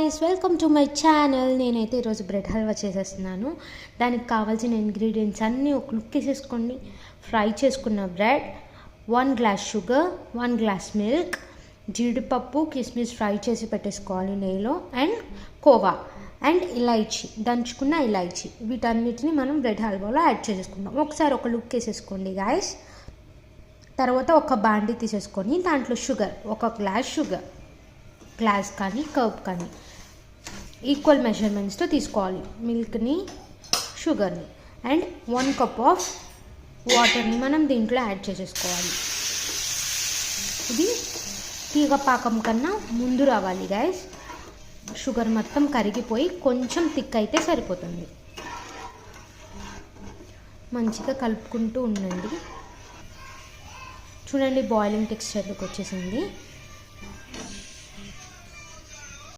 Guys, welcome to my channel. నేనైతే ఈరోజు bread halwa చేసేస్తున్నాను. దానికి కావాల్సిన ఇంగ్రీడియంట్స్ అన్నీ ఒక లుక్ వేసేసుకోండి. ఫ్రై చేసుకున్న bread, 1 glass sugar, 1 glass milk, జీడిపప్పు కిస్మిస్ ఫ్రై చేసి పెట్టేసుకోవాలి నెయ్యిలో, అండ్ కోవా అండ్ ఇలాచీ, దంచుకున్న ఇలాచీ. వీటన్నిటిని మనం బ్రెడ్ హల్వాలో యాడ్ చేసేసుకుందాం. ఒకసారి ఒక లుక్ వేసేసుకోండి గాయస్. తర్వాత ఒక బాండీ తీసేసుకొని దాంట్లో షుగర్, 1 గ్లాస్ షుగర్, గ్లాస్ కానీ కప్ కానీ ఈక్వల్ మెజర్మెంట్స్తో తీసుకోవాలి. మిల్క్ని, షుగర్ని అండ్ 1 కప్ ఆఫ్ వాటర్ని మనం దీంట్లో యాడ్ చేసేసుకోవాలి. ఇది తీగ పాకం కన్నా ముందు రావాలి గైస్. షుగర్ మొత్తం కరిగిపోయి కొంచెం థిక్ అయితే సరిపోతుంది. మంచిగా కలుపుకుంటూ ఉండండి. చూడండి, బాయిలింగ్ టెక్స్చర్లోకి వచ్చేసింది.